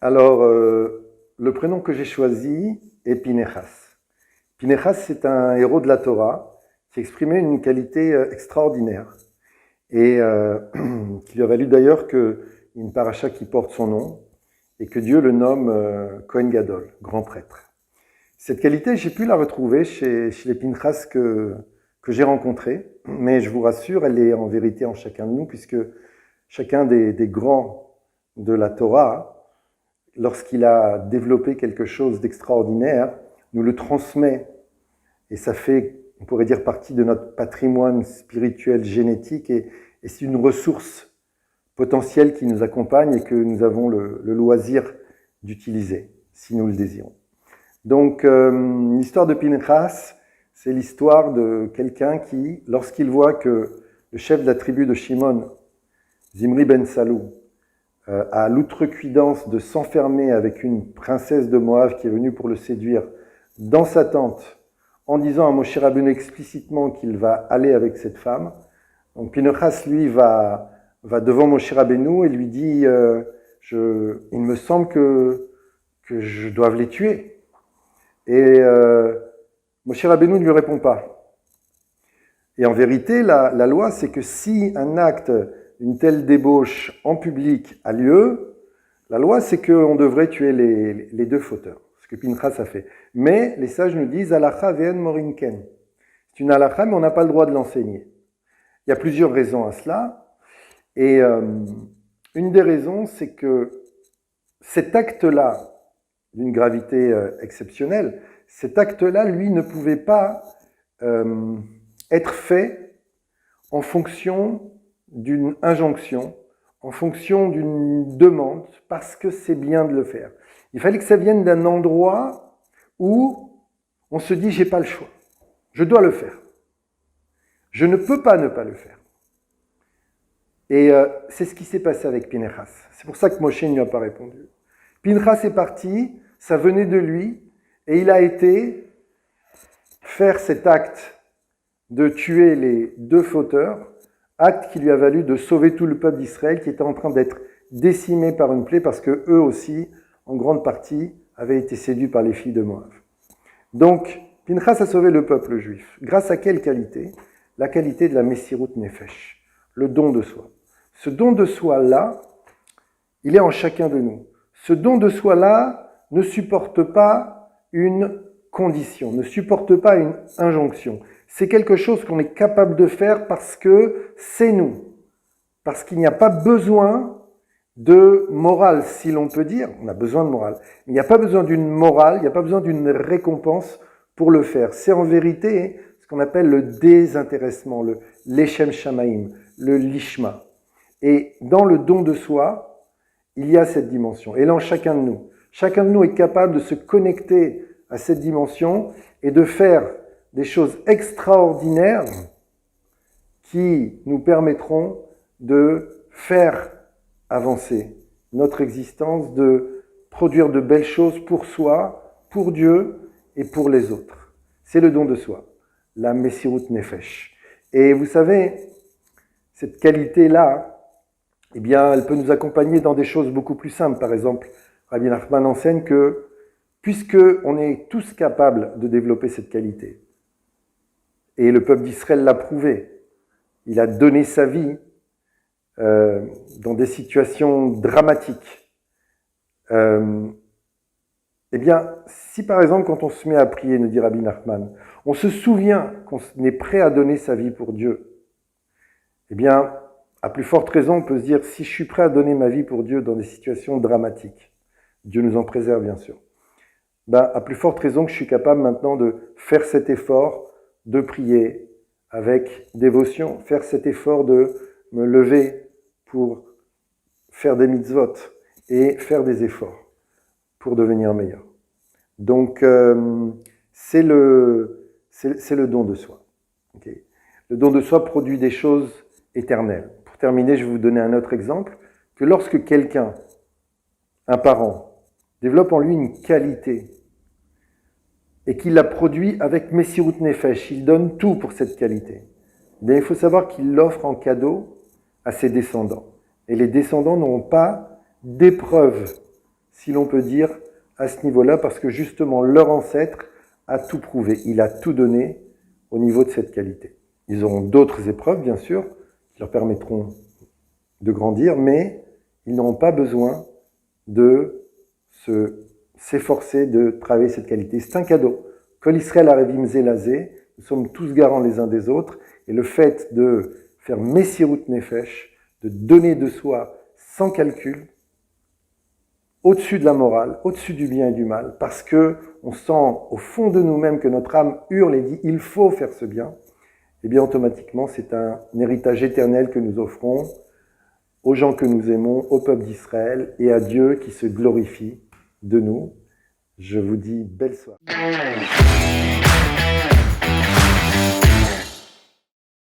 Alors, le prénom que j'ai choisi est Pinechas. Pinechas, c'est un héros de la Torah qui exprimait une qualité extraordinaire et qui lui a valu d'ailleurs une paracha qui porte son nom et que Dieu le nomme Kohen Gadol, grand prêtre. Cette qualité, j'ai pu la retrouver chez les Pinchas que j'ai rencontrés, mais je vous rassure, elle est en vérité en chacun de nous, puisque chacun des grands de la Torah, lorsqu'il a développé quelque chose d'extraordinaire, nous le transmet, et ça fait, on pourrait dire, partie de notre patrimoine spirituel génétique, et c'est une ressource potentielle qui nous accompagne et que nous avons le loisir d'utiliser, si nous le désirons. Donc, l'histoire de Pinchas, c'est l'histoire de quelqu'un qui, lorsqu'il voit que le chef de la tribu de Shimon, Zimri ben Salou, a l'outrecuidance de s'enfermer avec une princesse de Moab qui est venue pour le séduire dans sa tente, en disant à Moshe Rabbeinu explicitement qu'il va aller avec cette femme. Donc Pinchas, lui, va devant Moshe Rabbeinu et lui dit il me semble que je dois les tuer. Et Moshe Rabbeinu ne lui répond pas. Et en vérité, la loi, c'est que si un acte d'une telle débauche en public a lieu, la loi, c'est qu'on devrait tuer les deux fauteurs, ce que Pinchas a fait. Mais les sages nous disent « Halacha ve'en morinken ». C'est une halacha, mais on n'a pas le droit de l'enseigner. Il y a plusieurs raisons à cela. Et une des raisons, c'est que cet acte-là, d'une gravité exceptionnelle, cet acte-là, lui, ne pouvait pas être fait en fonction d'une injonction, en fonction d'une demande, parce que c'est bien de le faire. Il fallait que ça vienne d'un endroit où on se dit « j'ai pas le choix, je dois le faire, je ne peux pas ne pas le faire ». Et c'est ce qui s'est passé avec Pinchas. C'est pour ça que Moshe ne lui a pas répondu. Pinchas est parti, ça venait de lui, et il a été faire cet acte de tuer les deux fauteurs, acte qui lui a valu de sauver tout le peuple d'Israël qui était en train d'être décimé par une plaie parce que eux aussi, en grande partie, avaient été séduits par les filles de Moab. Donc, Pinchas a sauvé le peuple juif. Grâce à quelle qualité ? La qualité de la Messirut Nefesh, le don de soi. Ce don de soi-là, il est en chacun de nous. Ce don de soi-là ne supporte pas une condition, ne supporte pas une injonction. C'est quelque chose qu'on est capable de faire parce que c'est nous. Parce qu'il n'y a pas besoin de morale, si l'on peut dire. On a besoin de morale. Mais il n'y a pas besoin d'une morale, il n'y a pas besoin d'une récompense pour le faire. C'est en vérité ce qu'on appelle le désintéressement, le Leshem Shamaim, le Lishma. Et dans le don de soi, il y a cette dimension. Et là, chacun de nous est capable de se connecter à cette dimension et de faire des choses extraordinaires qui nous permettront de faire avancer notre existence, de produire de belles choses pour soi, pour Dieu et pour les autres. C'est le don de soi, la Messirut Nefesh. Et vous savez, cette qualité-là, eh bien, elle peut nous accompagner dans des choses beaucoup plus simples. Par exemple, Rabbi Nachman enseigne que, puisque on est tous capables de développer cette qualité, et le peuple d'Israël l'a prouvé, il a donné sa vie dans des situations dramatiques. Eh bien, si par exemple, quand on se met à prier, nous dit Rabbi Nachman, on se souvient qu'on est prêt à donner sa vie pour Dieu, eh bien, à plus forte raison, on peut se dire, si je suis prêt à donner ma vie pour Dieu dans des situations dramatiques, Dieu nous en préserve bien sûr, ben, à plus forte raison que je suis capable maintenant de faire cet effort de prier avec dévotion, faire cet effort de me lever pour faire des mitzvot et faire des efforts pour devenir meilleur. Donc, c'est le don de soi. Okay. Le don de soi produit des choses éternelles. Pour terminer, je vais vous donner un autre exemple, que lorsque quelqu'un, un parent, développe en lui une qualité et qu'il la produit avec Messirut Nefesh, il donne tout pour cette qualité, bien, il faut savoir qu'il l'offre en cadeau à ses descendants. Et les descendants n'auront pas d'épreuve si l'on peut dire, à ce niveau-là, parce que justement, leur ancêtre a tout prouvé, il a tout donné au niveau de cette qualité. Ils auront d'autres épreuves, bien sûr, qui leur permettront de grandir, mais ils n'auront pas besoin de s'efforcer de travailler cette qualité. C'est un cadeau. Kol Israël Arevim Zelazé, nous sommes tous garants les uns des autres, et le fait de faire Messirut Nefesh, de donner de soi sans calcul, au-dessus de la morale, au-dessus du bien et du mal, parce que on sent au fond de nous-mêmes que notre âme hurle et dit « il faut faire ce bien », et bien automatiquement c'est un héritage éternel que nous offrons aux gens que nous aimons, au peuple d'Israël et à Dieu qui se glorifie de nous. Je vous dis belle soirée.